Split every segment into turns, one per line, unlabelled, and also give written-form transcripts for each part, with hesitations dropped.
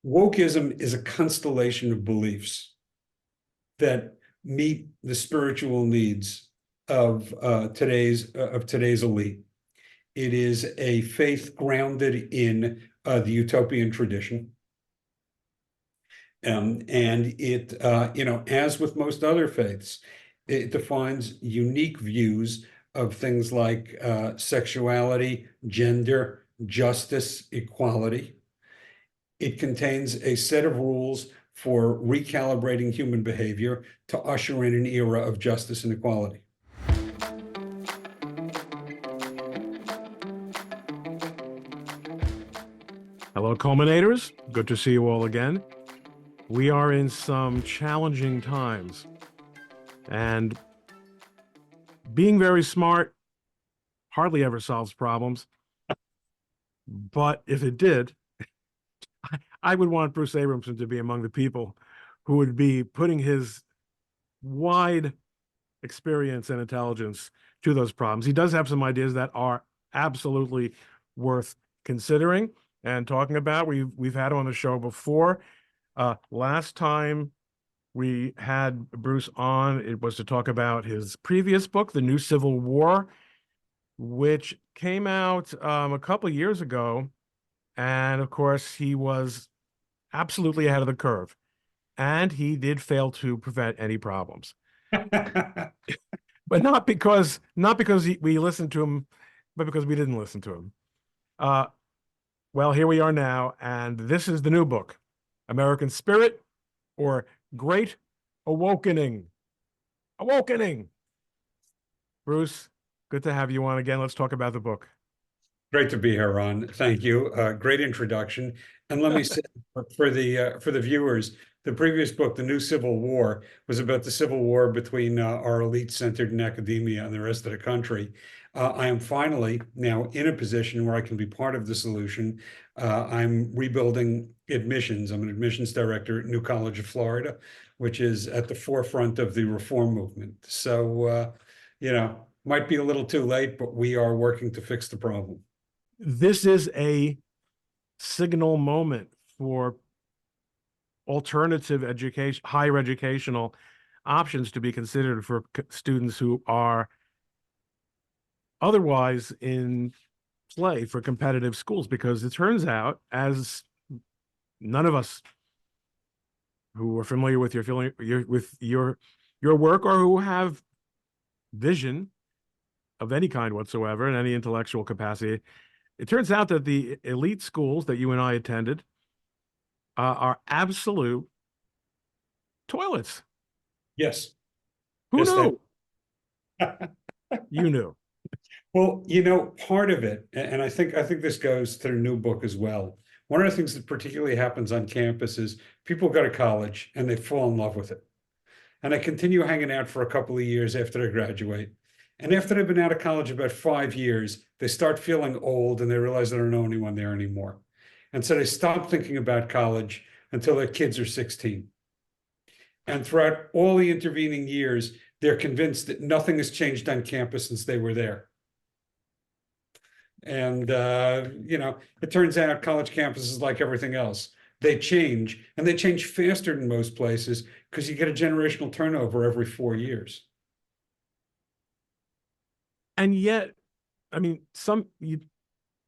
Wokeism is a constellation of beliefs that meet the spiritual needs of today's elite. It is a faith grounded in the utopian tradition. And it, as with most other faiths, it defines unique views of things like sexuality, gender, justice, equality. It contains a set of rules for recalibrating human behavior to usher in an era of justice and equality.
Hello, Culminators. Good to see you all again. We are in some challenging times, and being very smart hardly ever solves problems. But if it did, I would want Bruce Abramson to be among the people who would be putting his wide experience and intelligence to those problems. He does have some ideas that are absolutely worth considering and talking about. We've had him on the show before. Last time we had Bruce on, it was to talk about his previous book, The New Civil War, which came out a couple of years ago. And of course, he was absolutely ahead of the curve. And he did fail to prevent any problems. But not because we listened to him, but because we didn't listen to him. Well, here we are now, and this is the new book, American Spirit, or Great Awokening. Awokening. Bruce, good to have you on again. Let's talk about the book.
Great to be here, Ron. Thank you. Great introduction. And let me say for the viewers, the previous book, The New Civil War, was about the civil war between our elites centered in academia and the rest of the country. I am finally now in a position where I can be part of the solution. I'm rebuilding admissions. I'm an admissions director at New College of Florida, which is at the forefront of the reform movement. So, might be a little too late, but we are working to fix the problem.
This is a signal moment for alternative education, higher educational options to be considered for students who are otherwise in play for competitive schools, because it turns out, as none of us who are familiar with your work or who have vision of any kind whatsoever in any intellectual capacity, it turns out that the elite schools that you and I attended are absolute toilets.
Yes.
Who
Yes,
knew? You knew.
Well, part of it, and I think this goes to the new book as well. One of the things that particularly happens on campus is people go to college and they fall in love with it. And they continue hanging out for a couple of years after they graduate. And after they've been out of college about 5 years, they start feeling old and they realize they don't know anyone there anymore. And so they stop thinking about college until their kids are 16. And throughout all the intervening years, they're convinced that nothing has changed on campus since they were there. And, it turns out college campuses, like everything else, they change, and they change faster than most places because you get a generational turnover every 4 years.
And yet, I mean,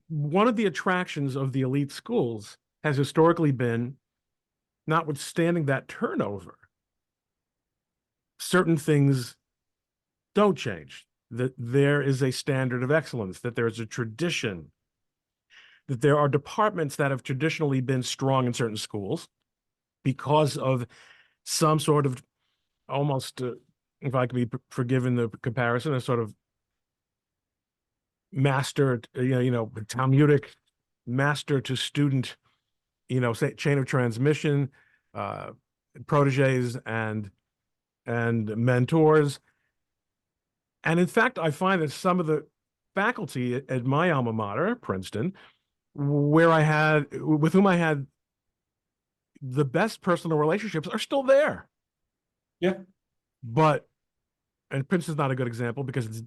one of the attractions of the elite schools has historically been, notwithstanding that turnover, certain things don't change, that there is a standard of excellence, that there is a tradition, that there are departments that have traditionally been strong in certain schools because of some sort of almost, if I could be forgiven the comparison, a sort of master, Talmudic master to student, say chain of transmission, proteges and mentors. And in fact, I find that some of the faculty at my alma mater, Princeton, with whom I had the best personal relationships, are still there.
Yeah.
And Princeton's not a good example because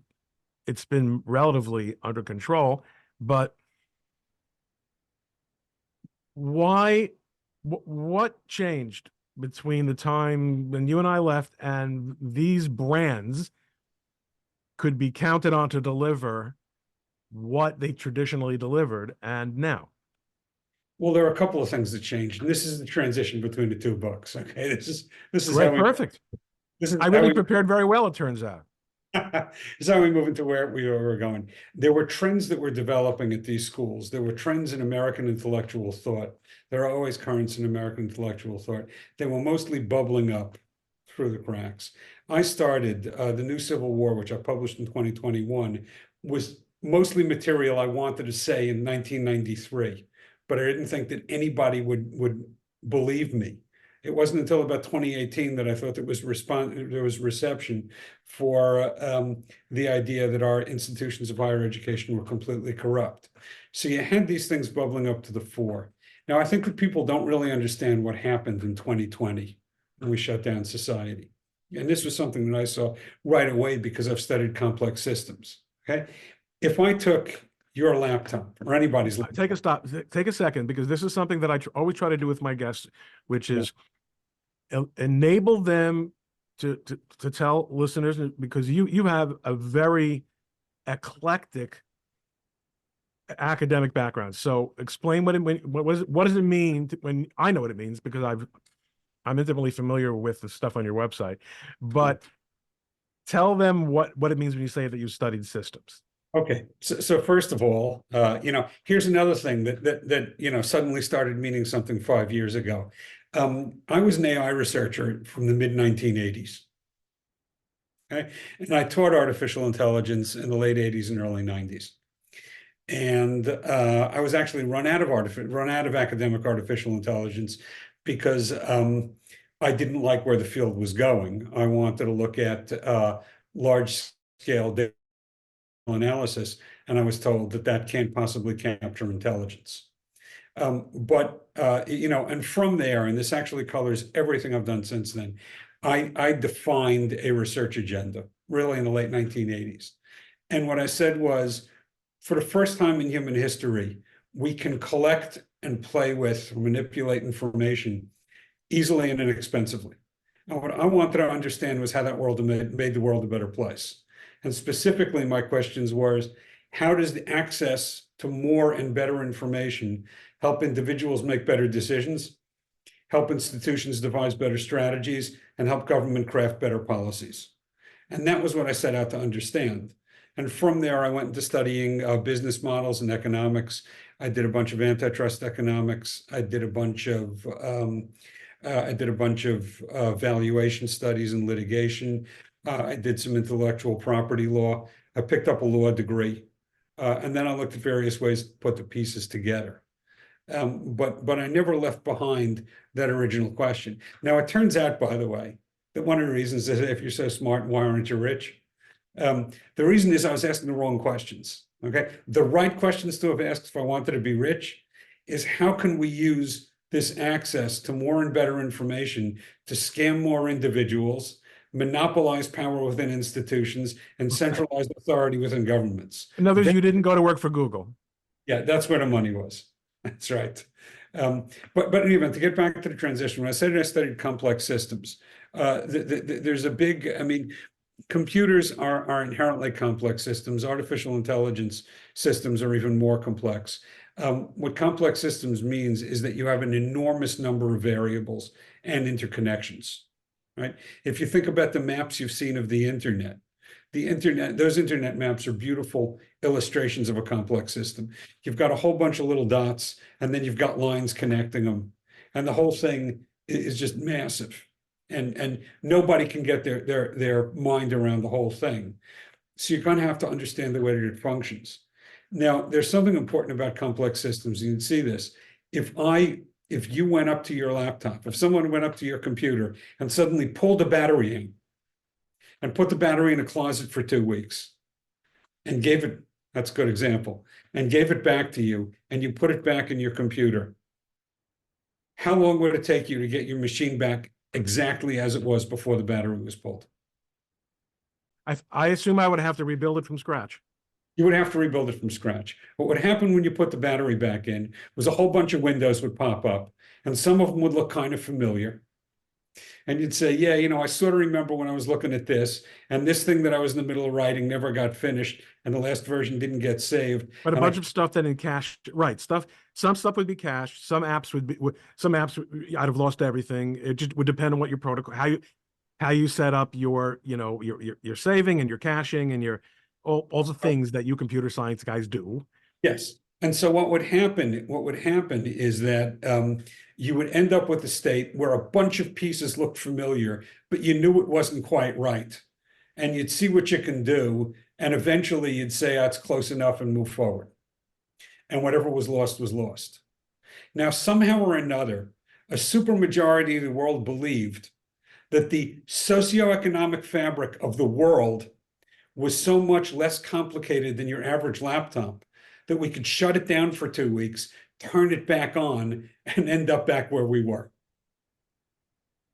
it's been relatively under control, but why What changed between the time when you and I left and these brands could be counted on to deliver what they traditionally delivered and now?
Well, there are a couple of things that changed, and this is the transition between the two books. Okay, this is how
Great, perfect.
this is
I
how
really
we
prepared very well, it turns out.
this is how we move into where we were going. There were trends that were developing at these schools. There were trends in American intellectual thought. There are always currents in American intellectual thought. They were mostly bubbling up through the cracks. I started The New Civil War, which I published in 2021, was mostly material I wanted to say in 1993, but I didn't think that anybody would believe me. It wasn't until about 2018 that I thought there was reception for the idea that our institutions of higher education were completely corrupt. So you had these things bubbling up to the fore. Now, I think that people don't really understand what happened in 2020 when we shut down society. And this was something that I saw right away because I've studied complex systems. Okay. If I took your laptop or anybody's laptop.
Take a stop, take a second, because this is something that I always try to do with my guests, which is enable them to tell listeners, because you have a very eclectic academic background. So explain what does it mean when I know what it means, because I'm intimately familiar with the stuff on your website, but tell them what it means when you say that you studied systems.
Okay, so first of all, here's another thing that suddenly started meaning something 5 years ago. I was an AI researcher from the mid 1980s. Okay, and I taught artificial intelligence in the late 80s and early 90s. And I was actually run out of academic artificial intelligence because I didn't like where the field was going. I wanted to look at large scale data analysis, and I was told that can't possibly capture intelligence. And from there, and this actually colors everything I've done since then, I defined a research agenda, really in the late 1980s. And what I said was, for the first time in human history, we can collect and play with, or manipulate information easily and inexpensively. And what I wanted to understand was how that world made the world a better place. And specifically, my questions were, how does the access to more and better information help individuals make better decisions, help institutions devise better strategies, and help government craft better policies? And that was what I set out to understand. And from there, I went into studying business models and economics. I did a bunch of antitrust economics. I did a bunch of valuation studies and litigation. I did some intellectual property law. I picked up a law degree, and then I looked at various ways to put the pieces together. But I never left behind that original question. Now, it turns out, by the way, that one of the reasons is, if you're so smart, why aren't you rich? The reason is I was asking the wrong questions. Okay, the right questions to have asked if I wanted to be rich is, how can we use this access to more and better information to scam more individuals, monopolize power within institutions, and centralize authority within governments?
In other words, you didn't go to work for Google.
Yeah, that's where the money was. That's right. But in any event, to get back to the transition, when I said I studied complex systems, there's a big, computers are inherently complex systems. Artificial intelligence systems are even more complex. What complex systems means is that you have an enormous number of variables and interconnections, right? If you think about the maps you've seen of the internet, those internet maps are beautiful illustrations of a complex system. You've got a whole bunch of little dots, and then you've got lines connecting them, and the whole thing is just massive. And nobody can get their mind around the whole thing. So you're going to have to understand the way that it functions. Now, there's something important about complex systems. You can see this. If you went up to your laptop, if someone went up to your computer and suddenly pulled the battery in and put the battery in a closet for 2 weeks and that's a good example, and gave it back to you, and you put it back in your computer, how long would it take you to get your machine back exactly as it was before the battery was pulled?
I assume I would have to rebuild it from scratch.
You would have to rebuild it from scratch. What would happen when you put the battery back in was a whole bunch of windows would pop up, and some of them would look kind of familiar. And you'd say, yeah, I sort of remember when I was looking at this, and this thing that I was in the middle of writing never got finished, and the last version didn't get saved.
But a
And
bunch of stuff that in cache, right? Some stuff would be cached. Some apps I'd have lost everything. It just would depend on what your protocol, how you set up your, your saving and your caching and your all the things that you computer science guys do.
Yes. And so what would happen is that you would end up with a state where a bunch of pieces looked familiar, but you knew it wasn't quite right. And you'd see what you can do, and eventually you'd say, oh, it's close enough, and move forward. And whatever was lost was lost. Now, somehow or another, a supermajority of the world believed that the socioeconomic fabric of the world was so much less complicated than your average laptop that we could shut it down for 2 weeks, turn it back on, and end up back where we were.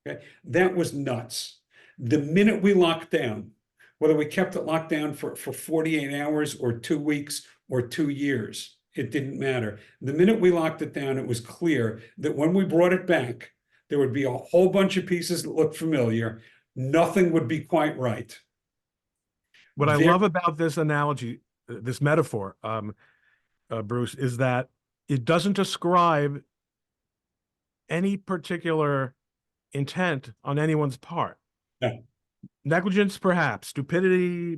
Okay? That was nuts. The minute we locked down, whether we kept it locked down for 48 hours or 2 weeks or 2 years, it didn't matter. The minute we locked it down, it was clear that when we brought it back, there would be a whole bunch of pieces that looked familiar. Nothing would be quite right.
What I love about this analogy, this metaphor, Bruce, is that it doesn't describe any particular intent on anyone's part.
No.
Negligence, perhaps, stupidity,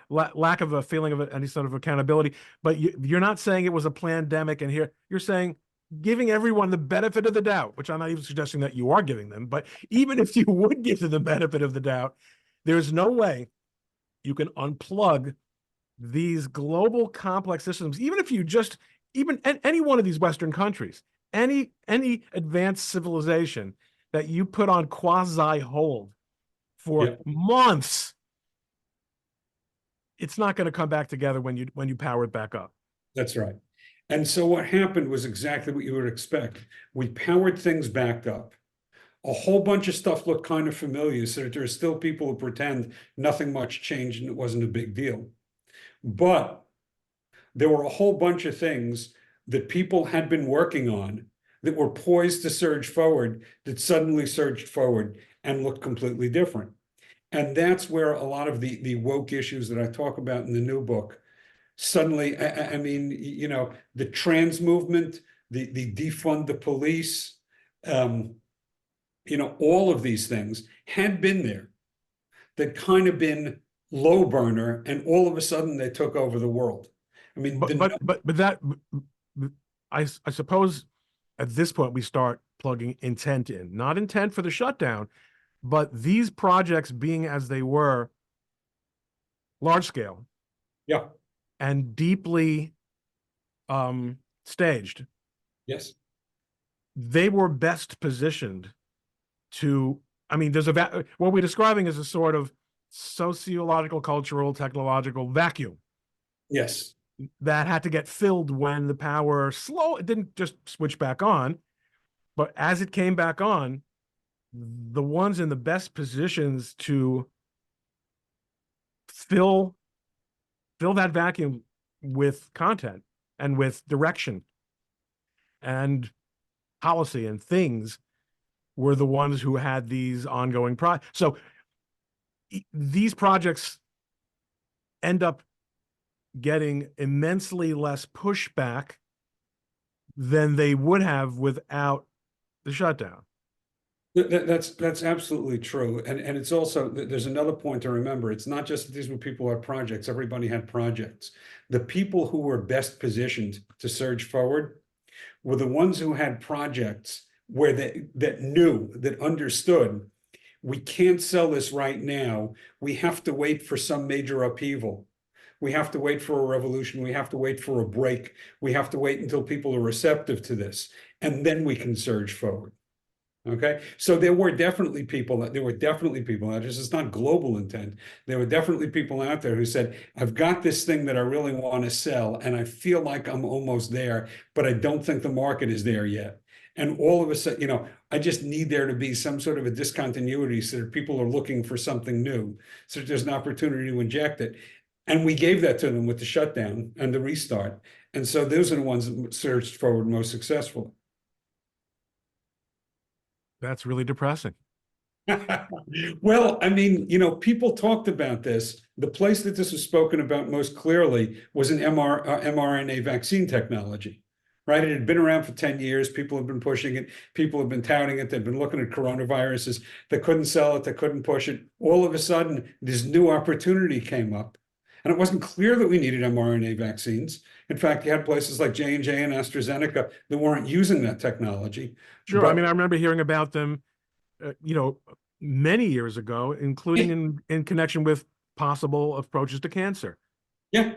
lack of a feeling of any sort of accountability. But you're not saying it was a pandemic, and here you're saying giving everyone the benefit of the doubt, which I'm not even suggesting that you are giving them. But even if you would give them the benefit of the doubt, there's no way you can unplug these global complex systems, even if you just, even any one of these Western countries, any advanced civilization that you put on quasi hold for months, it's not going to come back together when you power it back up.
That's right. And so what happened was exactly what you would expect. We powered things back up. A whole bunch of stuff looked kind of familiar, so that there are still people who pretend nothing much changed and it wasn't a big deal. But there were a whole bunch of things that people had been working on that were poised to surge forward, that suddenly surged forward and looked completely different. And that's where a lot of the woke issues that I talk about in the new book, suddenly, I mean, the trans movement, the defund the police, all of these things had been there, that kind of been low burner, and all of a sudden they took over the world. I mean,
but that, I suppose at this point we start plugging intent in, not intent for the shutdown, but these projects being as they were, large scale,
yeah,
and deeply staged.
yes,
they were best positioned to, I mean, what we're describing is a sort of sociological, cultural, technological vacuum.
yes,
that had to get filled when the power it didn't just switch back on, but as it came back on, the ones in the best positions to fill that vacuum with content and with direction and policy and things were the ones who had these ongoing so these projects end up getting immensely less pushback than they would have without the shutdown.
That's absolutely true. And it's also, there's another point to remember. It's not just that these were people who had projects. Everybody had projects. The people who were best positioned to surge forward were the ones who had projects where that knew, that understood, we can't sell this right now. We have to wait for some major upheaval. We have to wait for a revolution. We have to wait for a break. We have to wait until people are receptive to this, and then we can surge forward. Okay, so there were definitely people out there. It's not global intent. There were definitely people out there who said, I've got this thing that I really want to sell, and I feel like I'm almost there, but I don't think the market is there yet. And all of a sudden, I just need there to be some sort of a discontinuity so that people are looking for something new, so that there's an opportunity to inject it. And we gave that to them with the shutdown and the restart. And so those are the ones that surged forward most successfully.
That's really depressing.
Well, I mean, people talked about this. The place that this was spoken about most clearly was in mRNA vaccine technology, right? It had been around for 10 years. People have been pushing it. People have been touting it. They've been looking at coronaviruses. They couldn't sell it. They couldn't push it. All of a sudden, this new opportunity came up. And it wasn't clear that we needed mRNA vaccines. In fact, you had places like J&J and AstraZeneca that weren't using that technology.
Sure. I
But
mean, I remember hearing about them, many years ago, including in connection with possible approaches to cancer.
yeah,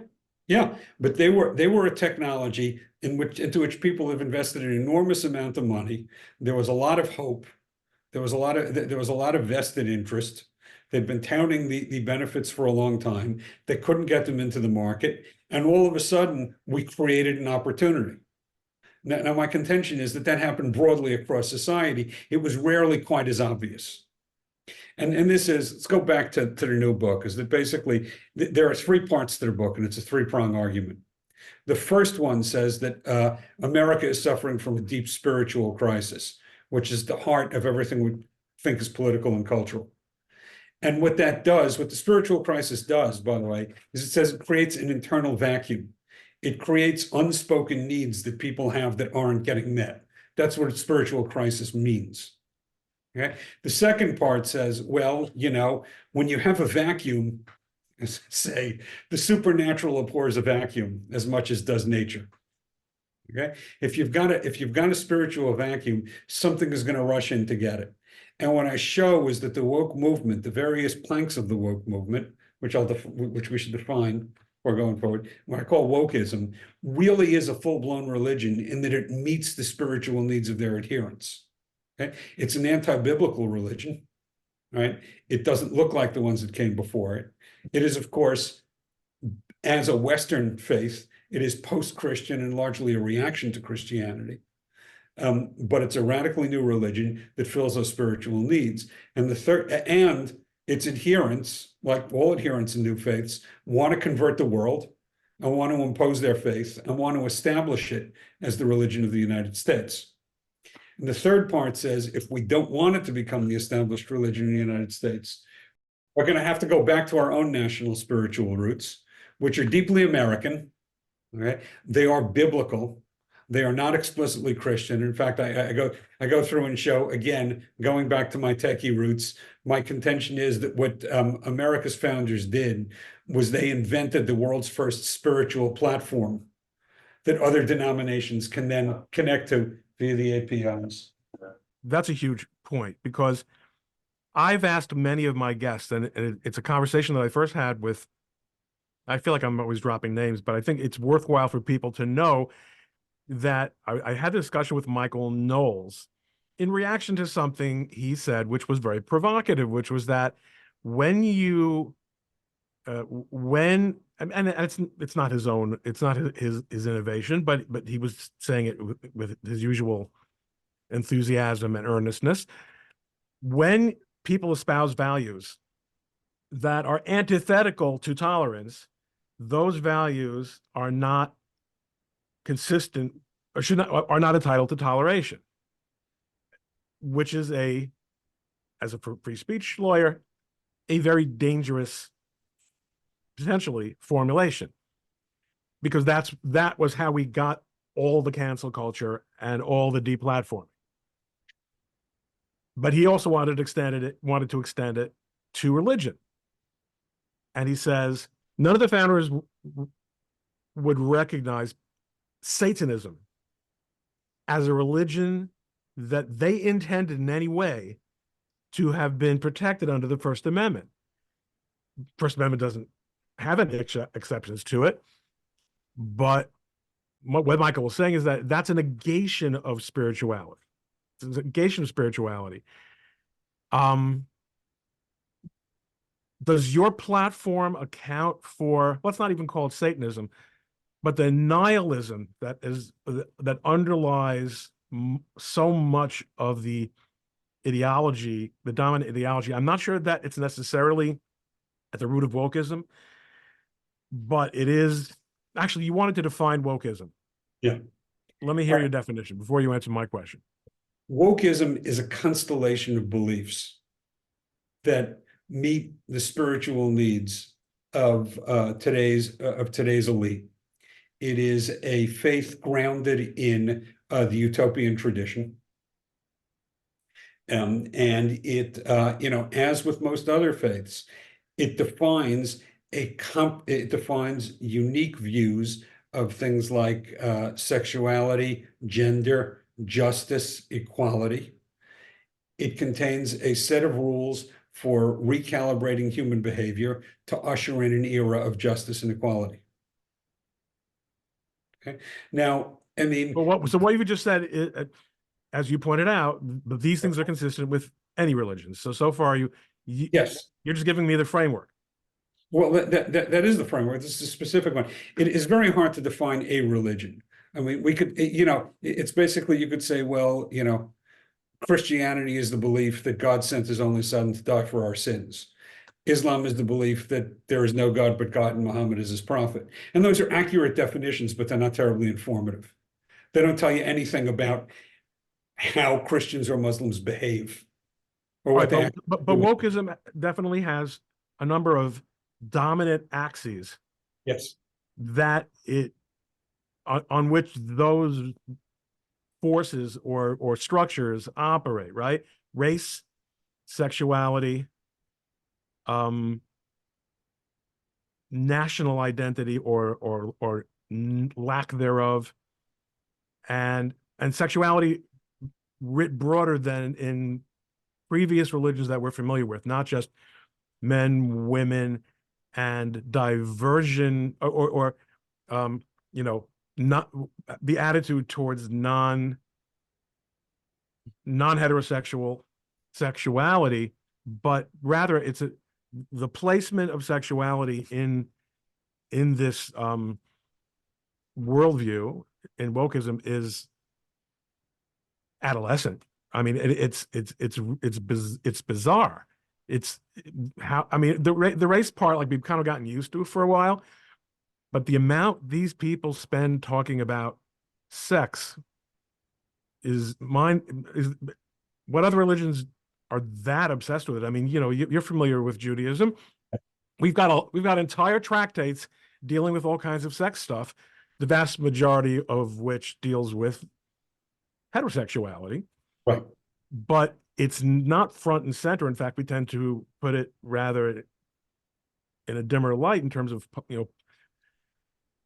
yeah, but they were a technology into which people have invested an enormous amount of money. There was a lot of hope. There was a lot of vested interest. They'd been touting the benefits for a long time. They couldn't get them into the market, and all of a sudden, we created an opportunity. Now, my contention is that that happened broadly across society. It was rarely quite as obvious. And this is, let's go back to the new book, is that basically there are three parts to the book, and it's a three-prong argument. The first one says that America is suffering from a deep spiritual crisis, which is the heart of everything we think is political and cultural. And what that does, what the spiritual crisis does, by the way, is it says it creates an internal vacuum. It creates unspoken needs that people have that aren't getting met. That's what a spiritual crisis means. Okay. The second part says, well, when you have a vacuum, say, the supernatural abhors a vacuum as much as does nature. Okay. If you've got a spiritual vacuum, something is going to rush in to get it. And what I show is that the woke movement, the various planks of the woke movement, which we should define or going forward, what I call wokeism, really is a full-blown religion in that it meets the spiritual needs of their adherents. Okay? It's an anti-biblical religion, right? It doesn't look like the ones that came before it. It is, of course, as a Western faith, it is post-Christian and largely a reaction to Christianity. But it's a radically new religion that fills those spiritual needs. And its adherents, like all adherents in new faiths, want to convert the world and want to impose their faith and want to establish it as the religion of the United States. And the third part says, if we don't want it to become the established religion in the United States, we're going to have to go back to our own national spiritual roots, which are deeply American. Okay? They are biblical. They are not explicitly Christian. In fact, I go through and show, again, going back to my techie roots, my contention is that what America's founders did was they invented the world's first spiritual platform that other denominations can then connect to via the APIs.
That's a huge point, because I've asked many of my guests, and it's a conversation that I first had with, I feel like I'm always dropping names, but I think it's worthwhile for people to know that I had a discussion with Michael Knowles in reaction to something he said, which was very provocative, which was that when it's not his own, it's not his innovation, but he was saying it with his usual enthusiasm and earnestness. When people espouse values that are antithetical to tolerance, those values are not consistent, or are not entitled to toleration, which is as a free speech lawyer, a very dangerous, potentially, formulation, because that was how we got all the cancel culture and all the deplatforming. But he also wanted to extend it to religion. And he says none of the founders would recognize Satanism as a religion that they intended in any way to have been protected under the First Amendment. First Amendment doesn't have any exceptions to it, but what Michael was saying is that that's a negation of spirituality. It's a negation of spirituality. Does your platform account for, let's not even call it Satanism, but the nihilism that underlies so much of the ideology, the dominant ideology? I'm not sure that it's necessarily at the root of wokeism, but it is actually, you wanted to define wokeism.
Yeah.
Let me hear your definition before you answer my question.
Wokeism is a constellation of beliefs that meet the spiritual needs of today's elite. It is a faith grounded in the utopian tradition. And as with most other faiths, it defines it defines unique views of things like sexuality, gender, justice, equality. It contains a set of rules for recalibrating human behavior to usher in an era of justice and equality. Okay. Now, I mean,
So what you just said, as you pointed out, these things are consistent with any religion. So far,
yes.
you're just giving me the framework.
Well, that is the framework. This is a specific one. It is very hard to define a religion. I mean, we could, it's basically, you could say, well, Christianity is the belief that God sent his only son to die for our sins. Islam is the belief that there is no God but God and Muhammad is his prophet. And those are accurate definitions, but they're not terribly informative. They don't tell you anything about how Christians or Muslims behave or
All
what
right,
they have to
but
do.
wokeism definitely has a number of dominant axes
Yes.
that on which those forces or structures operate, right? Race, sexuality, national identity or lack thereof, and sexuality writ broader than in previous religions that we're familiar with, not just men, women, and diversion or not the attitude towards non-heterosexual sexuality, but rather it's the placement of sexuality in this worldview in wokeism is adolescent. I mean, it's bizarre. It's how, I mean, the race part, like, we've kind of gotten used to for a while, but the amount these people spend talking about sex is what other religions are that obsessed with it? I mean, you're familiar with Judaism. We've got entire tractates dealing with all kinds of sex stuff, the vast majority of which deals with heterosexuality.
Right.
But it's not front and center. In fact, we tend to put it rather in a dimmer light in terms of,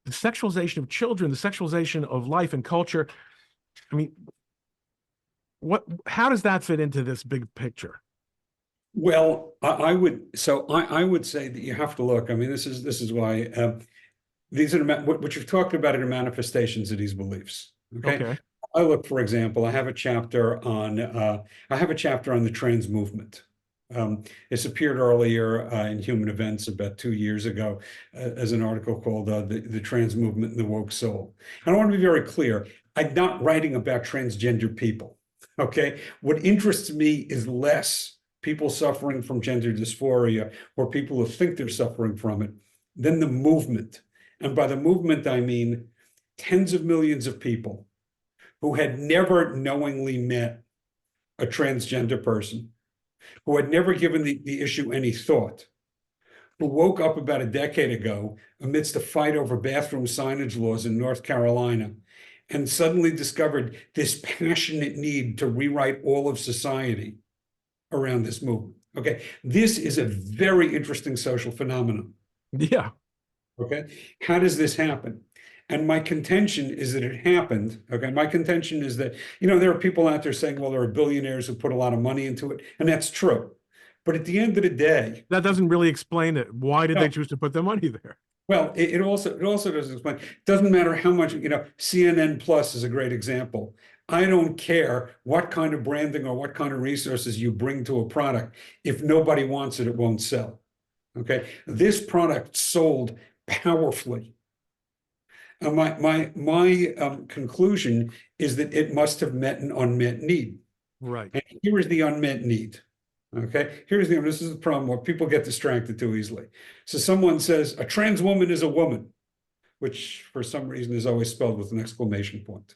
the sexualization of children, the sexualization of life and culture. I mean, how does that fit into this big picture?
Well, I would say that you have to look. I mean, this is why these are what you've talked about are the manifestations of these beliefs. Okay. I look, for example, I have a chapter on the trans movement. It's appeared earlier in Human Events about 2 years ago as an article called the Trans Movement and the Woke Soul. And I want to be very clear. I'm not writing about transgender people. Okay. What interests me is less people suffering from gender dysphoria or people who think they're suffering from it than the movement. And by the movement, I mean tens of millions of people who had never knowingly met a transgender person, who had never given the issue any thought, who woke up about a decade ago amidst a fight over bathroom signage laws in North Carolina and suddenly discovered this passionate need to rewrite all of society around this movement. Okay. This is a very interesting social phenomenon.
Yeah.
Okay. How does this happen? And my contention is that it happened. Okay. My contention is that, there are people out there saying, well, there are billionaires who put a lot of money into it. And that's true. But at the end of the day,
that doesn't really explain it. Why did they choose to put their money there?
Well, it also doesn't explain. It doesn't matter how much, CNN Plus is a great example. I don't care what kind of branding or what kind of resources you bring to a product. If nobody wants it, it won't sell. Okay. This product sold powerfully. My conclusion is that it must have met an unmet need.
Right.
And here is the unmet need. Okay, here's this is the problem where people get distracted too easily. So someone says a trans woman is a woman, which for some reason is always spelled with an exclamation point.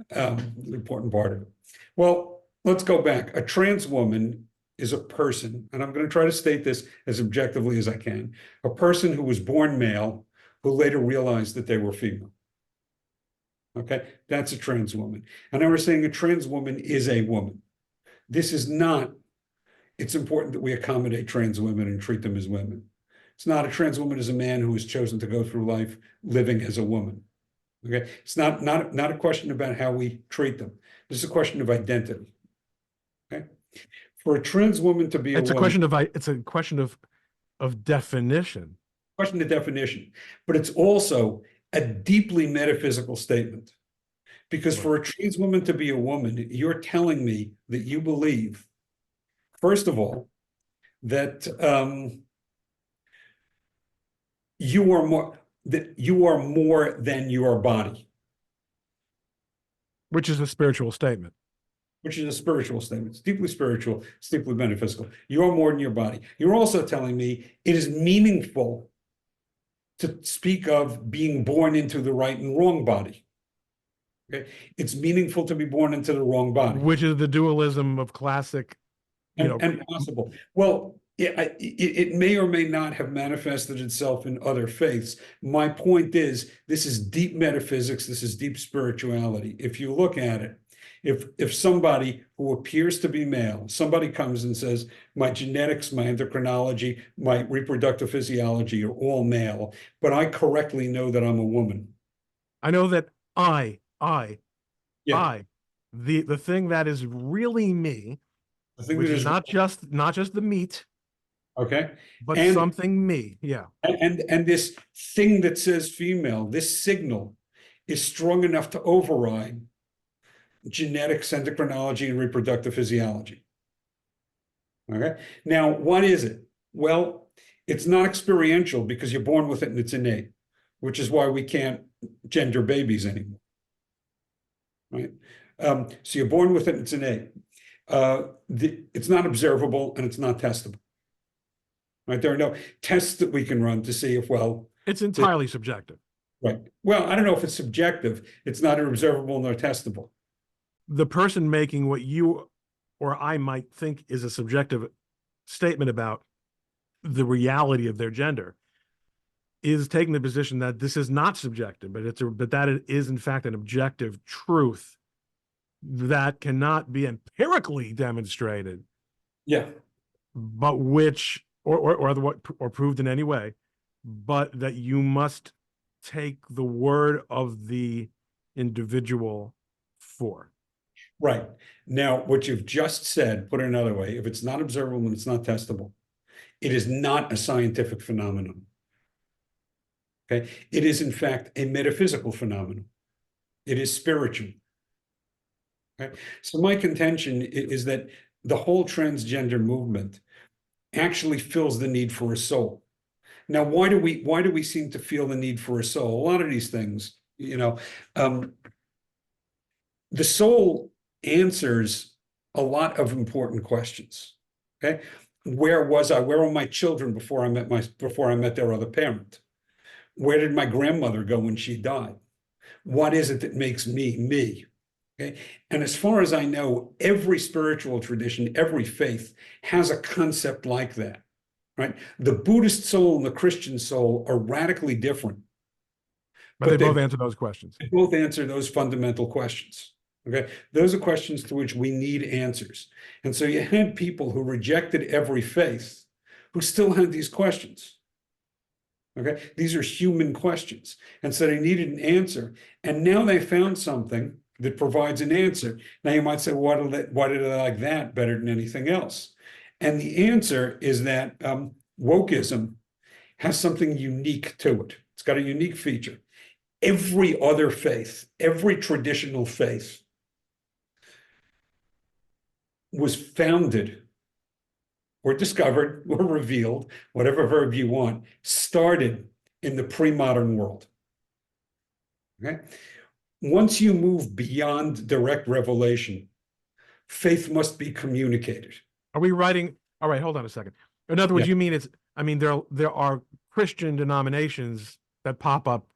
The important part of it. Well, let's go back. A trans woman is a person, and I'm going to try to state this as objectively as I can, a person who was born male who later realized that they were female. Okay, that's a trans woman. And now we're saying a trans woman is a woman. This is not, it's important that we accommodate trans women and treat them as women. It's not a trans woman as a man who has chosen to go through life living as a woman. Okay, it's not a question about how we treat them. This is a question of identity. Okay, for a trans woman to be
It's a question of definition.
Question of definition, but it's also a deeply metaphysical statement. Because for a trans woman to be a woman, you're telling me that you believe, first of all, that you are more than your body.
Which is a spiritual statement.
Which is a spiritual statement. It's deeply spiritual, it's deeply metaphysical. You are more than your body. You're also telling me it is meaningful to speak of being born into the right and wrong body. Okay? It's meaningful to be born into the wrong body.
Which is the dualism of classic,
and possible. Well, it may or may not have manifested itself in other faiths. My point is, this is deep metaphysics, this is deep spirituality. If you look at it, if somebody who appears to be male, somebody comes and says, my genetics, my endocrinology, my reproductive physiology are all male, but I correctly know that I'm a woman.
I know that the thing that is really me, which is not just the meat,
okay,
but something me, yeah.
And this thing that says female, this signal is strong enough to override genetics, endocrinology, and reproductive physiology. Okay, now what is it? Well, it's not experiential because you're born with it and it's innate, which is why we can't gender babies anymore. Right? So you're born with it and it's innate. It's not observable and it's not testable. Right? There are no tests that we can run to see if, well,
it's entirely subjective.
Right. Well, I don't know if it's subjective. It's neither observable nor testable.
The person making what you or I might think is a subjective statement about the reality of their gender is taking the position that this is not subjective, but that it is in fact an objective truth that cannot be empirically demonstrated.
Yeah.
But which or proved in any way, but that you must take the word of the individual for.
Right. Now, what you've just said, put it another way, if it's not observable and it's not testable, it is not a scientific phenomenon. Okay. It is, in fact, a metaphysical phenomenon. It is spiritual. Okay. So my contention is that the whole transgender movement actually fills the need for a soul. Now, why do we seem to feel the need for a soul? A lot of these things, the soul answers a lot of important questions. Okay, where was I? Where were my children before I met their other parent? Where did my grandmother go when she died? What is it that makes me me? Okay, and as far as I know, every spiritual tradition, every faith has a concept like that. Right? The Buddhist soul and the Christian soul are radically different.
But they both answer those questions.
They both answer those fundamental questions. Okay, those are questions to which we need answers. And so you had people who rejected every faith who still had these questions. Okay, these are human questions. And so they needed an answer. And now they found something that provides an answer. Now you might say, why did they like that better than anything else? And the answer is that wokeism has something unique to it. It's got a unique feature. Every other faith, every traditional faith was founded or discovered or revealed, whatever verb you want, started in the pre-modern world. Okay? Once you move beyond direct revelation, faith must be communicated.
Are we writing? All right, hold on a second. In other words,
Yeah.
you mean I mean, there are Christian denominations that pop up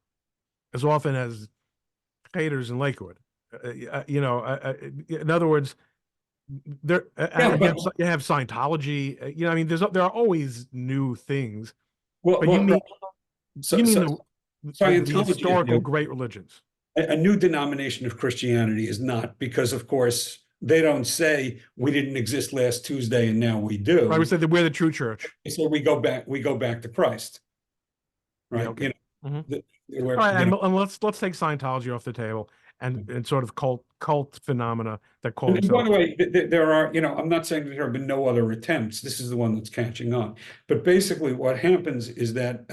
as often as haters in Lakewood. In other words,
Yeah,
and you have Scientology. I mean, there are always new things. But
well, so,
you mean
so
the
Scientology is
historical
new.
great religions.
A new denomination of Christianity is not, because of course they don't say we didn't exist last Tuesday and now we
I would
do.
say that we're the true church.
So we go back to Christ,
Yeah.
right?
Okay. Mhm. All
Where,
right, and let's take Scientology off the table and sort of cult phenomena that call
and by
themselves.
the way, there are, I'm not saying that there have been no other attempts. This is the one that's catching on. But basically, what happens is that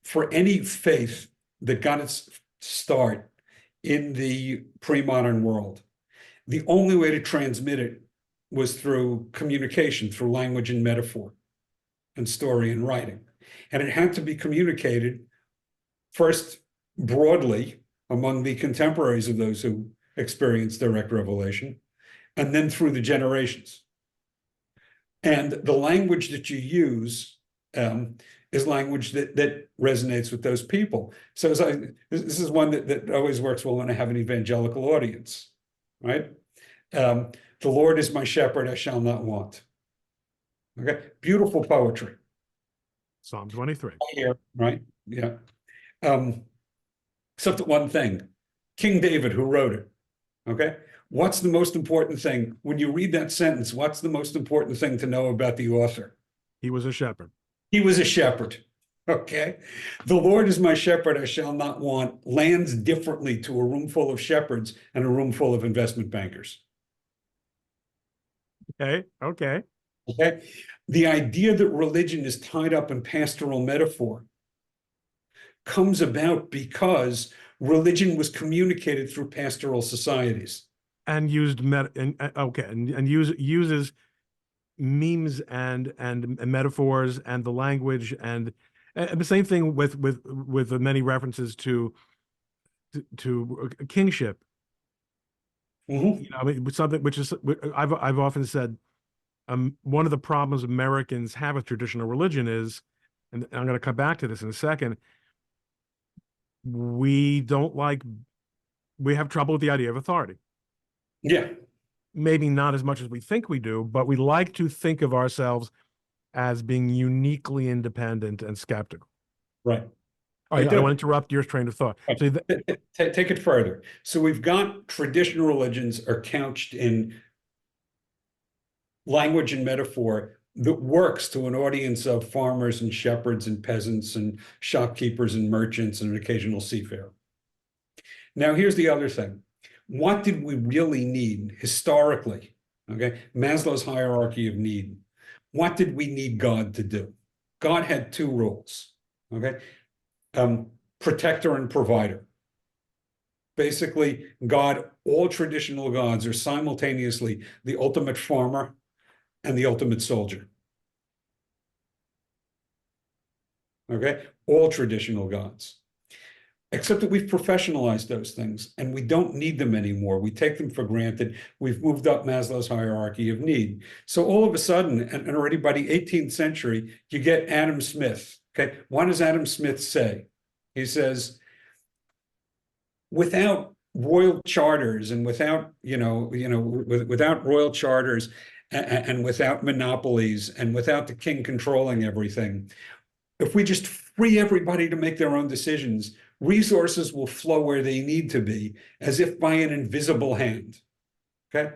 for any faith that got its start in the pre-modern world, the only way to transmit it was through communication, through language and metaphor and story and writing. And it had to be communicated first broadly among the contemporaries of those who experienced direct revelation, and then through the generations. And the language that you use is language that resonates with those people. So this is one that always works well when I have an evangelical audience, right? The Lord is my shepherd, I shall not want. Okay, beautiful poetry.
Psalm 23.
Here, right? Yeah. Except one thing, King David, who wrote it, okay? What's the most important thing? When you read that sentence, what's the most important thing to know about the author?
He was a shepherd.
He was a shepherd, okay? The Lord is my shepherd, I shall not want, lands differently to a room full of shepherds and a room full of investment bankers.
Okay. Okay.
Okay? The idea that religion is tied up in pastoral metaphor comes about because religion was communicated through pastoral societies.
And used uses memes and metaphors and the language and the same thing with the many references to kingship.
Mhm.
I mean, something which is I've often said one of the problems Americans have with traditional religion is, and I'm going to come back to this in a second, we don't like we have trouble with the idea of authority.
Yeah,
Maybe not as much as we think we do, but we like to think of ourselves as being uniquely independent and skeptical.
right.
All
I
right, I don't
do.
want to interrupt your train of thought. So
Take it further. So we've got traditional religions are couched in language and metaphor that works to an audience of farmers and shepherds and peasants and shopkeepers and merchants and an occasional seafarer. Now, here's the other thing. What did we really need historically? Okay, Maslow's hierarchy of need. What did we need God to do? God had two roles. Okay, protector and provider. Basically, all traditional gods are simultaneously the ultimate farmer and the ultimate soldier. Okay, all traditional gods. Except that we've professionalized those things and we don't need them anymore. We take them for granted. We've moved up Maslow's hierarchy of need. So all of a sudden, and already by the 18th century, you get Adam Smith. Okay, what does Adam Smith say? He says, without royal charters and without, without royal charters and without monopolies and without the king controlling everything, if we just free everybody to make their own decisions, resources will flow where they need to be, as if by an invisible hand. Okay?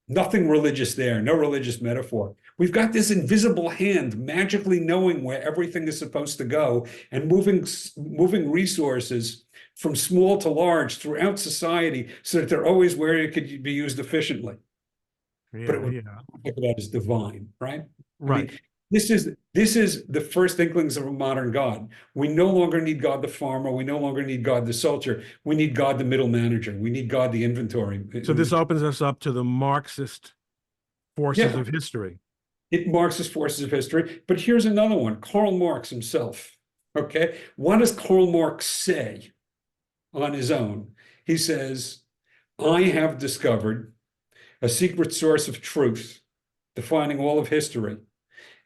Nothing religious there, no religious metaphor. We've got this invisible hand magically knowing where everything is supposed to go and moving resources from small to large throughout society so that they're always where it could be used efficiently. But it would think of that as divine, right?
right.
I mean, this is the first inklings of a modern God. We no longer need God the farmer. We no longer need God the soldier. We need God the middle manager. We need God the inventory.
So this opens us up to the Marxist forces
Yeah,
of history.
it Marxist forces of history. But here's another one, Karl Marx himself. Okay, what does Karl Marx say on his own? He says, I have discovered a secret source of truth defining all of history.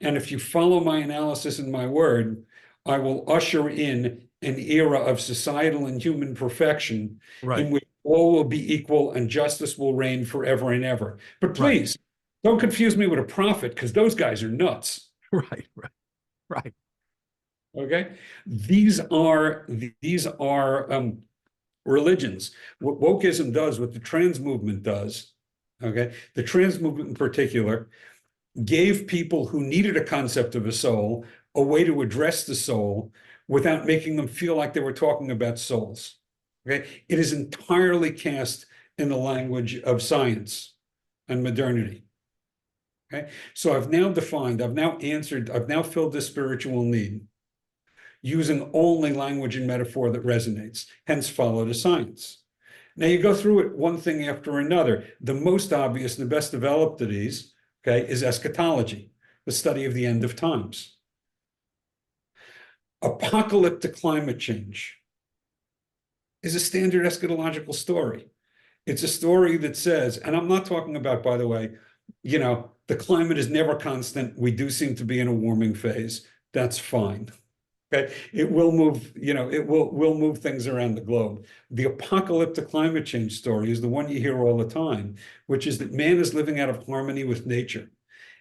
And if you follow my analysis and my word, I will usher in an era of societal and human perfection
Right.
in which all will be equal and justice will reign forever and ever. But
Right.
please, don't confuse me with a prophet, because those guys are nuts.
Right. Right. Right.
Okay, these are religions. What wokeism does, what the trans movement does. Okay, the trans movement in particular gave people who needed a concept of a soul a way to address the soul without making them feel like they were talking about souls. Okay, it is entirely cast in the language of science and modernity. Okay, so I've now defined, I've now answered, I've now filled this spiritual need using only language and metaphor that resonates, hence follow the science. Now you go through it one thing after another. The most obvious and the best developed of these, okay, is eschatology, the study of the end of times. Apocalyptic climate change is a standard eschatological story. It's a story that says, and I'm not talking about, by the way, the climate is never constant. We do seem to be in a warming phase. That's fine. Okay, it will move, it will move things around the globe. The apocalyptic climate change story is the one you hear all the time, which is that man is living out of harmony with nature.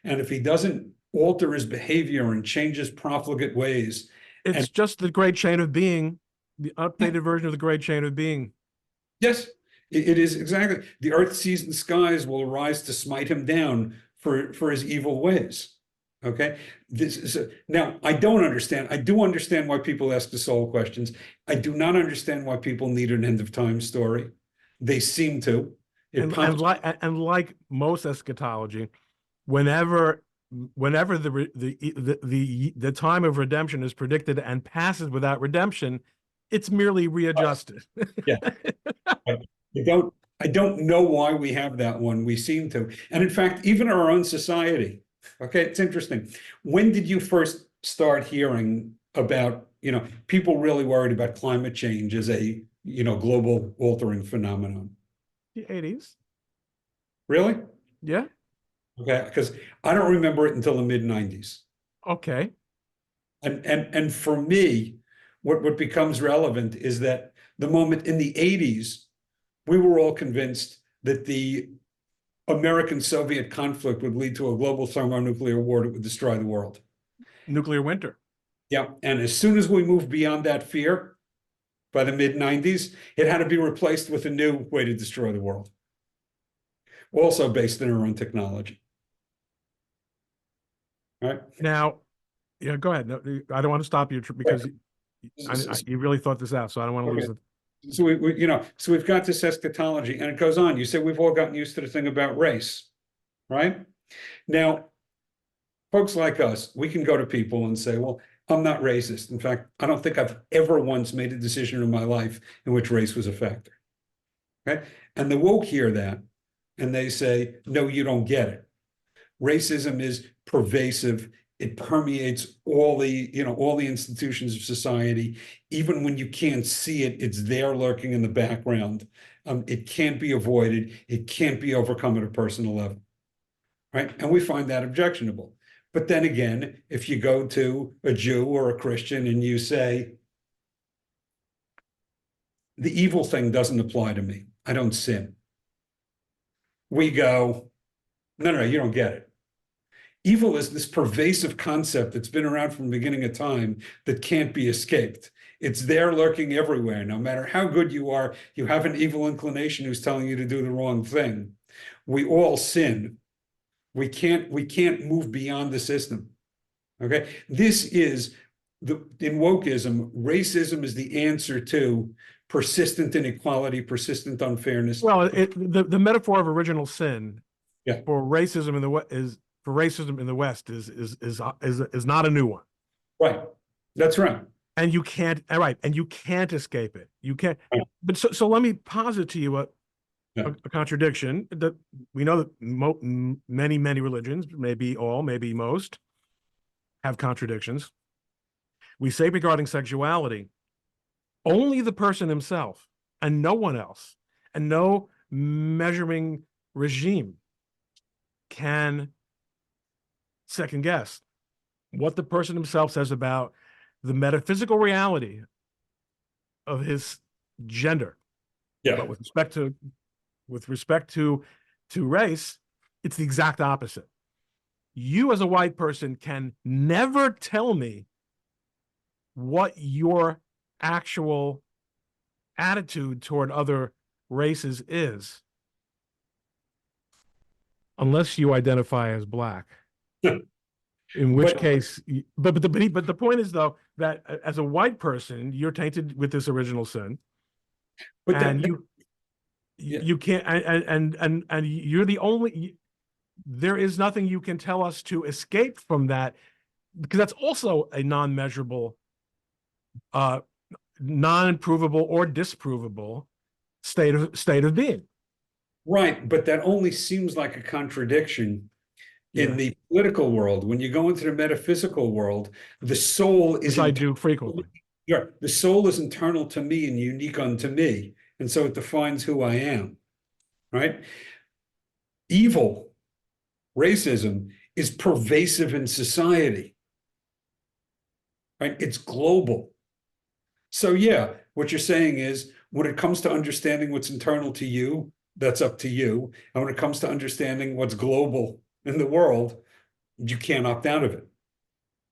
And if he doesn't alter his behavior and change his profligate ways,
It's
and
just the great chain of being, the updated version of the great chain of being.
yes, it is exactly, the earth, seas, and skies will arise to smite him down for his evil ways. Okay, this is now I don't understand. I do understand why people ask the soul questions. I do not understand why people need an end of time story. They seem to. It pops.
And like most eschatology, whenever the time of redemption is predicted and passes without redemption, it's merely readjusted.
Yeah, I don't know why we have that one. We seem to, and in fact, even our own society. Okay, it's interesting. When did you first start hearing about, people really worried about climate change as a, global altering phenomenon?
The 80s.
Really?
Yeah.
Okay, because I don't remember it until the mid 90s.
Okay.
And for me, what becomes relevant is that the moment in the 80s, we were all convinced that the American-Soviet conflict would lead to a global thermonuclear war that would destroy the world.
Nuclear winter.
Yeah, and as soon as we moved beyond that fear, by the mid 90s, it had to be replaced with a new way to destroy the world, also based on our own technology. All right.
Now, yeah, go ahead. No, I don't want to stop you because you really thought this out, so I don't want to lose it.
So so we've got this eschatology, and it goes on. You say we've all gotten used to the thing about race, right? Now, folks like us, we can go to people and say, well, I'm not racist. In fact, I don't think I've ever once made a decision in my life in which race was a factor. Okay? And the woke hear that and they say, no, you don't get it. Racism is pervasive. It permeates all the institutions of society. Even when you can't see it, it's there lurking in the background. It can't be avoided. It can't be overcome at a personal level. Right? And we find that objectionable. But then again, if you go to a Jew or a Christian and you say, the evil thing doesn't apply to me, I don't sin. We go, no, you don't get it. Evil is this pervasive concept that's been around from the beginning of time that can't be escaped. It's there lurking everywhere. No matter how good you are, you have an evil inclination who's telling you to do the wrong thing. We all sin. We can't move beyond the system. Okay, this is in wokeism, racism is the answer to persistent inequality, persistent unfairness.
Well, the metaphor of original sin,
Yeah,
for racism in the West is not a new one.
right. That's right.
And you can't escape it. You can't.
Right.
But so let me posit to you
Yeah.
a contradiction that we know that many religions, maybe all, maybe most, have contradictions. We say regarding sexuality, only the person himself and no one else and no measuring regime can second guess what the person himself says about the metaphysical reality of his gender.
Yeah.
But with respect to race, it's the exact opposite. You as a white person can never tell me what your actual attitude toward other races is unless you identify as black. In which case, but the point is though that as a white person, you're tainted with this original sin,
but
and
that yeah.
you can't, and you're the only. There is nothing you can tell us to escape from that, because that's also a non-measurable, non-provable or disprovable state of being.
Right, but that only seems like a contradiction in
Yeah,
the political world. When you go into the metaphysical world, the soul is
which I do frequently.
yeah, the soul is internal to me and unique unto me, and so it defines who I am. Right? Evil, racism is pervasive in society. Right? It's global. So yeah, what you're saying is when it comes to understanding what's internal to you, that's up to you. And when it comes to understanding what's global in the world, you can't opt out of it.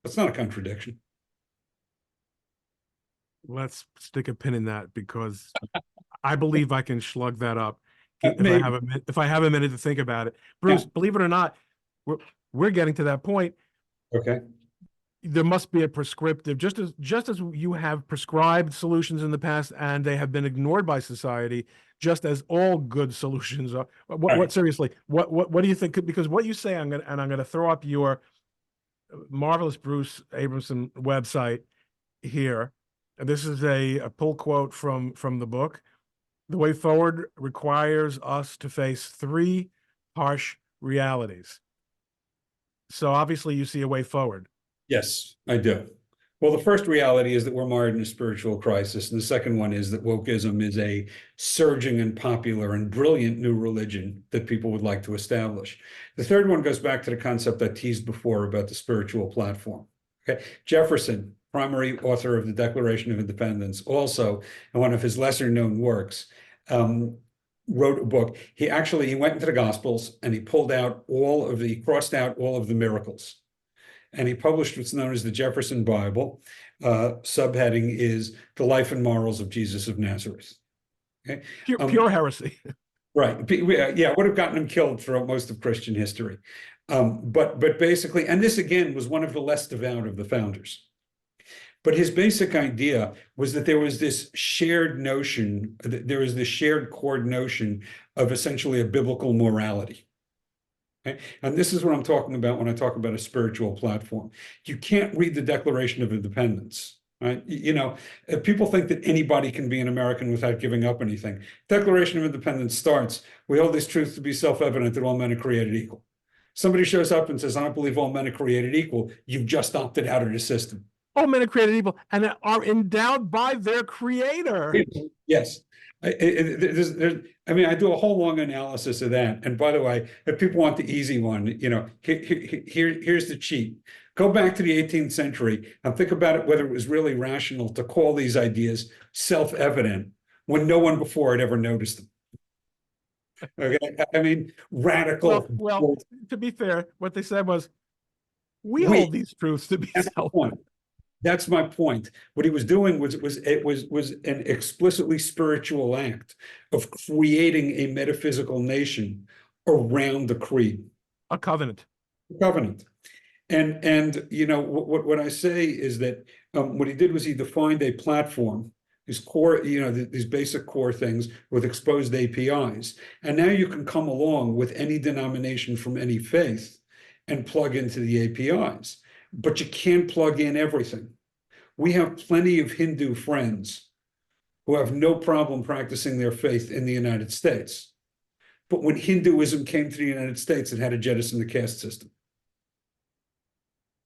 That's not a contradiction.
Let's stick a pin in that, because I believe I can slug that up if I
Maybe.
have if I have a minute to think about it. Bruce,
Yeah.
believe it or not, we're getting to that point.
Okay.
There must be a prescriptive, just as you have prescribed solutions in the past and they have been ignored by society, just as all good solutions are. What seriously? What do you think? Because what you say, I'm gonna throw up your marvelous Bruce Abramson website here. And this is a pull quote from the book. The way forward requires us to face three harsh realities. So obviously you see a way forward.
Yes, I do. Well, the first reality is that we're mired in a spiritual crisis. And the second one is that wokeism is a surging and popular and brilliant new religion that people would like to establish. The third one goes back to the concept I teased before about the spiritual platform. Okay. Jefferson, primary author of the Declaration of Independence, also in one of his lesser known works, wrote a book. He went into the Gospels and he crossed out all of the miracles. And he published what's known as the Jefferson Bible. Subheading is The Life and Morals of Jesus of Nazareth. Okay?
Pure heresy.
Right. Yeah, would have gotten him killed throughout most of Christian history. But basically, and this again was one of the less devout of the founders. But his basic idea was that there was this shared notion, there was this shared core notion of essentially a biblical morality. Okay? And this is what I'm talking about when I talk about a spiritual platform. You can't read the Declaration of Independence, right? If people think that anybody can be an American without giving up anything. Declaration of Independence starts, we hold this truth to be self-evident that all men are created equal. Somebody shows up and says, I don't believe all men are created equal. You've just opted out of the system.
All men are created equal and are endowed by their creator.
Yes. I do a whole long analysis of that. And by the way, if people want the easy one, here's the cheat. Go back to the 18th century and think about it, whether it was really rational to call these ideas self-evident when no one before had ever noticed them. Okay, radical.
Well, to be fair, what they said was, we hold these truths to be self-evident.
That's my point. What he was doing was an explicitly spiritual act of creating a metaphysical nation around the creed.
A covenant.
And what I say is that what he did was he defined a platform, his core, these basic core things with exposed APIs. And now you can come along with any denomination from any faith and plug into the APIs. But you can't plug in everything. We have plenty of Hindu friends who have no problem practicing their faith in the United States. But when Hinduism came to the United States, it had to jettison the caste system.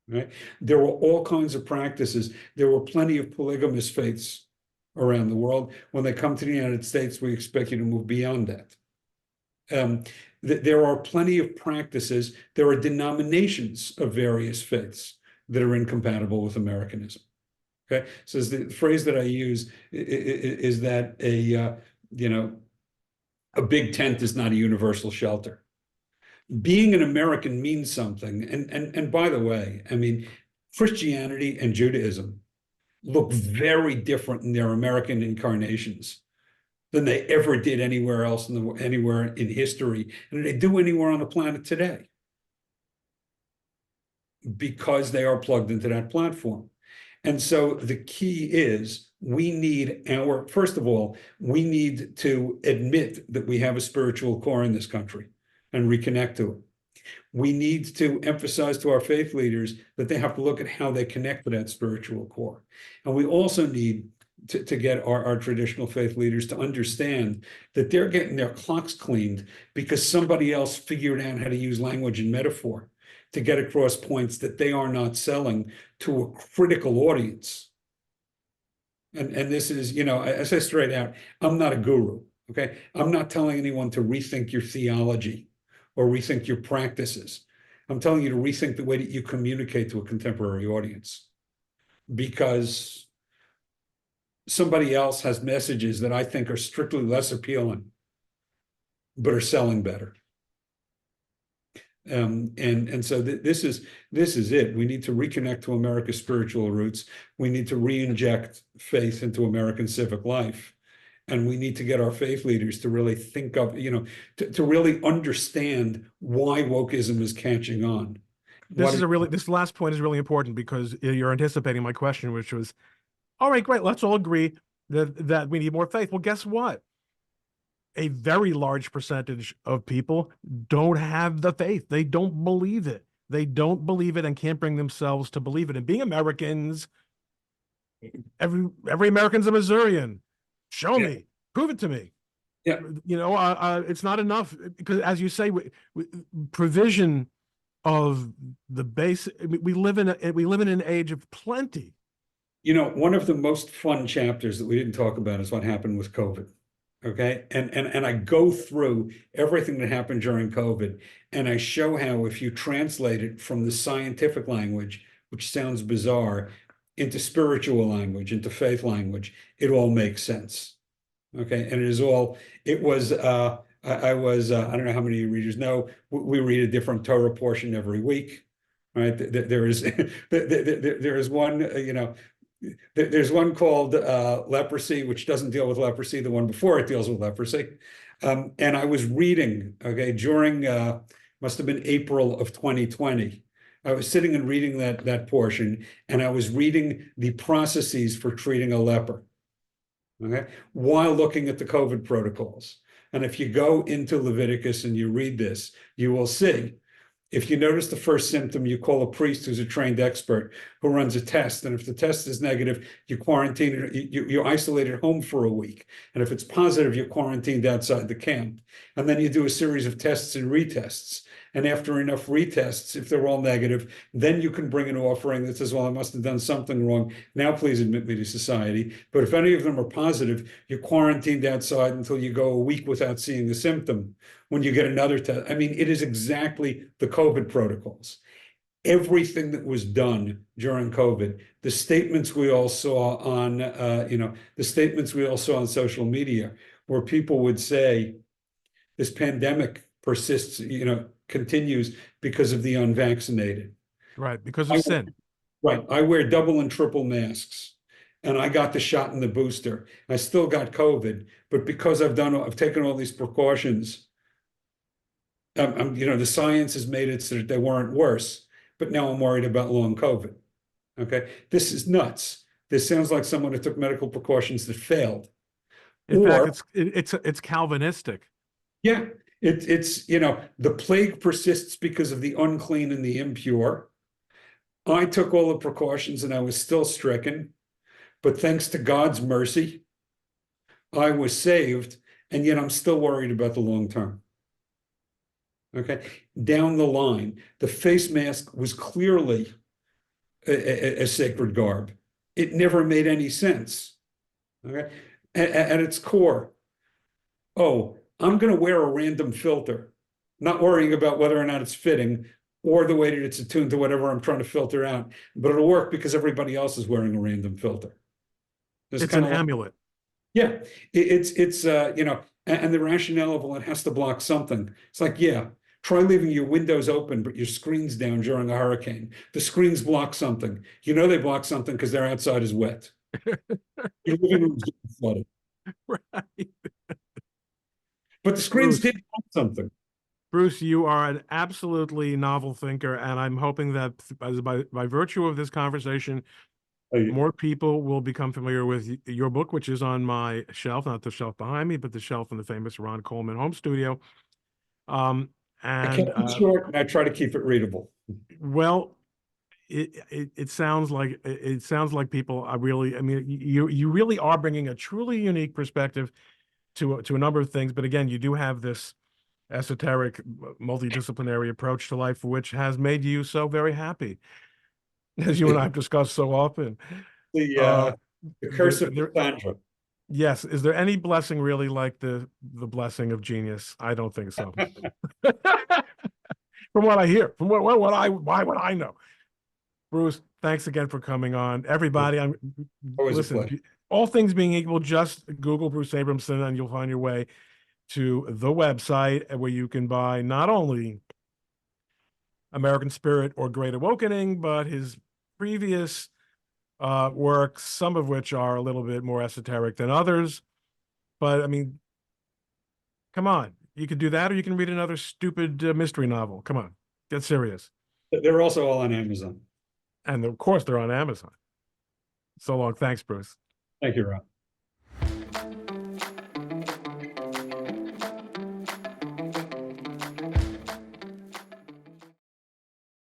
Right? There were all kinds of practices. There were plenty of polygamous faiths around the world. When they come to the United States, we expect you to move beyond that. Um, there are plenty of practices. There are denominations of various faiths that are incompatible with Americanism. Okay, so the phrase that I use is that a big tent is not a universal shelter. Being an American means something, and by the way, I mean, Christianity and Judaism look very different in their American incarnations than they ever did anywhere else anywhere in history, and they do anywhere on the planet today, because they are plugged into that platform. And so the key is first of all, we need to admit that we have a spiritual core in this country and reconnect to it. We need to emphasize to our faith leaders that they have to look at how they connect to that spiritual core. And we also need to get our traditional faith leaders to understand that they're getting their clocks cleaned because somebody else figured out how to use language and metaphor to get across points that they are not selling to a critical audience. And this is, I say straight out, I'm not a guru, okay? I'm not telling anyone to rethink your theology or rethink your practices. I'm telling you to rethink the way that you communicate to a contemporary audience, because somebody else has messages that I think are strictly less appealing, but are selling better. And so this is it. We need to reconnect to America's spiritual roots. We need to re-inject faith into American civic life. And we need to get our faith leaders to really think of, to really understand why wokeism is catching on.
This last point is really important, because you're anticipating my question, which was, all right, great, let's all agree that we need more faith. Well, guess what? A very large percentage of people don't have the faith. They don't believe it. They don't believe it and can't bring themselves to believe it. And being Americans, every American's a Missourian. Show me, prove it to me.
Yeah.
It's not enough, because, as you say, provision of the base. We live in an age of plenty.
One of the most fun chapters that we didn't talk about is what happened with COVID. Okay. And I go through everything that happened during COVID, and I show how if you translate it from the scientific language, which sounds bizarre, into spiritual language, into faith language, it all makes sense. Okay. And I don't know how many readers know, we read a different Torah portion every week, right? There is, there is one, there's one called leprosy, which doesn't deal with leprosy. The one before it deals with leprosy. And I was reading, okay, during, must have been April of 2020. I was sitting and reading that portion, and I was reading the processes for treating a leper, okay, while looking at the COVID protocols. And if you go into Leviticus and you read this, you will see, if you notice the first symptom, you call a priest who's a trained expert who runs a test. And if the test is negative, you quarantine it, you isolate at home for a week. And if it's positive, you're quarantined outside the camp. And then you do a series of tests and retests. And after enough retests, if they're all negative, then you can bring an offering that says, well, I must have done something wrong. Now, please admit me to society. But if any of them are positive, you're quarantined outside until you go a week without seeing the symptom. When you get another test, I mean, it is exactly the COVID protocols. Everything that was done during COVID, the statements we all saw on, social media, where people would say, this pandemic persists, continues because of the unvaccinated.
Right, because of sin.
Right. I wear double and triple masks, and I got the shot and the booster. I still got COVID, but because I've taken all these precautions, the science has made it so that they weren't worse, but now I'm worried about long COVID. Okay. This is nuts. This sounds like someone who took medical precautions that failed.
In fact, it's Calvinistic.
Yeah. It's the plague persists because of the unclean and the impure. I took all the precautions and I was still stricken, but thanks to God's mercy, I was saved, and yet I'm still worried about the long term. Okay, down the line, the face mask was clearly a sacred garb. It never made any sense. Okay, at its core, oh, I'm going to wear a random filter, not worrying about whether or not it's fitting or the way that it's attuned to whatever I'm trying to filter out. But it'll work because everybody else is wearing a random filter. It's
It's
kind
an
of like,
amulet.
yeah, it's and the rationale of, well, it has to block something. It's like, yeah, try leaving your windows open, but your screen's down during a hurricane. The screens block something. You know they block something because their outside is wet. Your living room's getting flooded.
Right.
But the screens
Bruce,
did block something.
Bruce, you are an absolutely novel thinker, and I'm hoping that by virtue of this conversation,
Oh,
more people will become familiar with your book, which is on my shelf, not the shelf behind me, but the shelf in the famous Ron Coleman home studio. Um,
I
and
kept it short and I try to keep it readable.
well, it sounds like people are really. I mean, you really are bringing a truly unique perspective to a number of things. But again, you do have this esoteric, multidisciplinary approach to life, which has made you so very happy, as you and I have discussed so often.
The
Uh,
uh the curse of
there,
Cassandra.
yes, is there any blessing really like the blessing of genius? I don't think so. From what I hear, from what I why would I know? Bruce, thanks again for coming on. Everybody,
Always a
listen,
pleasure.
all things being equal, just Google Bruce Abramson and you'll find your way to the website where you can buy not only American Spirit or Great Awokening, but his previous works, some of which are a little bit more esoteric than others. But I mean, come on, you could do that, or you can read another stupid mystery novel. Come on, get serious.
They're also all on Amazon.
And of course, they're on Amazon. So long. Thanks, Bruce.
Thank you, Ron.